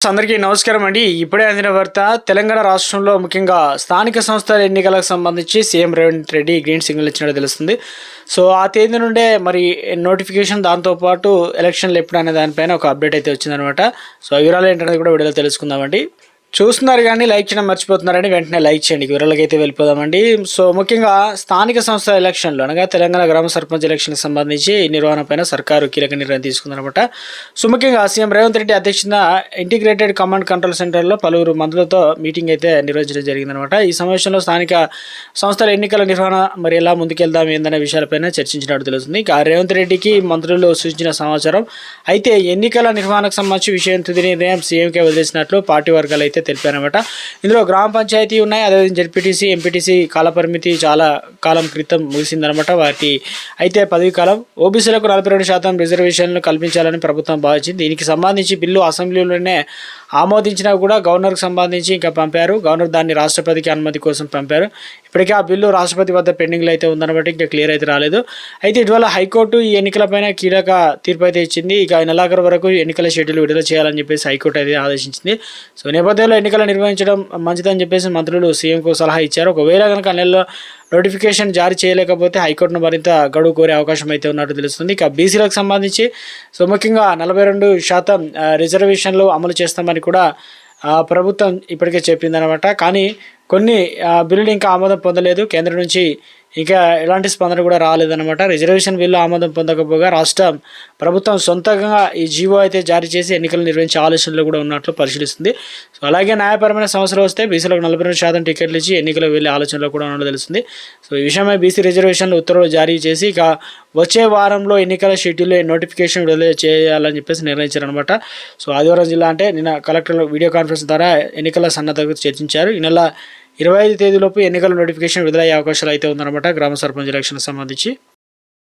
అందరికీ నమస్కారం అండి. ఇప్పుడే అందిన వార్త. తెలంగాణ రాష్ట్రంలో ముఖ్యంగా స్థానిక సంస్థల ఎన్నికలకు సంబంధించి CM Revanth Reddy green signal ఇచ్చినట్టు తెలుస్తుంది. సో ఆ తేదీ నుండే మరి నోటిఫికేషన్, దాంతోపాటు ఎలక్షన్లు ఎప్పుడు అనే దానిపైన ఒక అప్డేట్ అయితే వచ్చిందనమాట. సో ఆ వివరాలు ఏంటనేది కూడా వీడియోలో తెలుసుకుందామండి. చూస్తున్నారు కానీ లైక్ చేయడం మర్చిపోతున్నారని వెంటనే లైక్ చేయండి. వివరాలకి అయితే వెళ్ళిపోదామండి. సో ముఖ్యంగా స్థానిక సంస్థల ఎలక్షన్లు అనగా తెలంగాణ గ్రామ సర్పంచ్ ఎలక్షన్కి సంబంధించి నిర్వహణ పైన సర్కారు కీలక నిర్ణయం తీసుకుందనమాట. సో ముఖ్యంగా సీఎం రేవంత్ రెడ్డి అధ్యక్షతన ఇంటిగ్రేటెడ్ కమాండ్ కంట్రోల్ సెంటర్లో పలువురు మంత్రులతో మీటింగ్ అయితే నిర్వహించడం జరిగిందనమాట. ఈ సమావేశంలో స్థానిక సంస్థల ఎన్నికల నిర్వహణ మరి ఎలా ముందుకెళ్దాం ఏందనే విషయాలపైన చర్చించినట్టు తెలుస్తుంది. ఇక రేవంత్ రెడ్డికి మంత్రులు సూచించిన సమాచారం అయితే ఎన్నికల నిర్వహణకు సంబంధించి విషయం తుది నిర్ణయం సీఎంకే వదిలేసినట్లు పార్టీ వర్గాలు అయితే తెలిపారనమాట. ఇందులో గ్రామ పంచాయతీ ఉన్నాయి, అదేవిధంగా జెడ్పీటీసీ, ఎంపీటీసీ కాలపరిమితి చాలా కాలం క్రితం ముగిసిందనమాట. వాటి అయితే పదవి కాలం ఓబీసీలకు 42% రిజర్వేషన్లు కల్పించాలని ప్రభుత్వం భావించింది. దీనికి సంబంధించి బిల్లు అసెంబ్లీలోనే ఆమోదించినా కూడా గవర్నర్కు సంబంధించి ఇంకా పంపారు. గవర్నర్ దాన్ని రాష్ట్రపతికి అనుమతి కోసం పంపారు. ఇప్పటికే ఆ బిల్లు రాష్ట్రపతి వద్ద పెండింగ్లో అయితే ఉందన్నమాట. ఇంకా క్లియర్ అయితే రాలేదు. అయితే ఇటీవల హైకోర్టు ఈ ఎన్నికలపైన కీలక తీర్పు అయితే ఇచ్చింది. ఇక నెలాఖరు వరకు ఎన్నికల షెడ్యూల్ విడుదల చేయాలని చెప్పేసి హైకోర్టు అయితే ఆదేశించింది. సో నేపథ్యంలో ఎన్నికలు నిర్వహించడం మంచిదని చెప్పేసి మంత్రులు సీఎంకు సలహా ఇచ్చారు. ఒకవేళ కనుక నెలలో నోటిఫికేషన్ జారీ చేయలేకపోతే హైకోర్టును మరింత గడువు కోరే అవకాశం అయితే ఉన్నట్టు తెలుస్తుంది. ఇక బీసీలకు సంబంధించి సో ముఖ్యంగా 42% రిజర్వేషన్లు అమలు చేస్తామని కూడా ప్రభుత్వం ఇప్పటికే చెప్పిందనమాట. కానీ కొన్ని బిల్లులు ఇంకా ఆమోదం పొందలేదు. కేంద్రం నుంచి ఇంకా ఎలాంటి స్పందన కూడా రాలేదన్నమాట. రిజర్వేషన్ బిల్లు ఆమోదం పొందకపోగా రాష్ట్ర ప్రభుత్వం సొంతంగా ఈ జీవో అయితే జారీ చేసి ఎన్నికలు నిర్వహించే ఆలోచనలు కూడా ఉన్నట్లు పరిశీలిస్తుంది. సో అలాగే న్యాయపరమైన సమస్యలు వస్తే బీసీలకు 42% టికెట్లు ఇచ్చి ఎన్నికలకు వెళ్ళే ఆలోచనలో కూడా ఉన్నట్టు తెలుస్తుంది. సో ఈ విషయమై బీసీ రిజర్వేషన్లు ఉత్తర్వులు జారీ చేసి ఇక వచ్చే వారంలో ఎన్నికల షెడ్యూల్ నోటిఫికేషన్ విడుదల చేయాలని చెప్పేసి నిర్ణయించారనమాట. సో ఆదివారం జిల్లా అంటే నిన్న కలెక్టర్ వీడియో కాన్ఫరెన్స్ ద్వారా ఎన్నికల సన్నద్ధత చర్చించారు. ఈ నెల 25 తేదీలోపు ఎన్నికల నోటిఫికేషన్ విడుదలయ్యే అవకాశాలు అయితే ఉందన్నమాట గ్రామ సర్పంచ్ ఎలక్షన్కి సంబంధించి.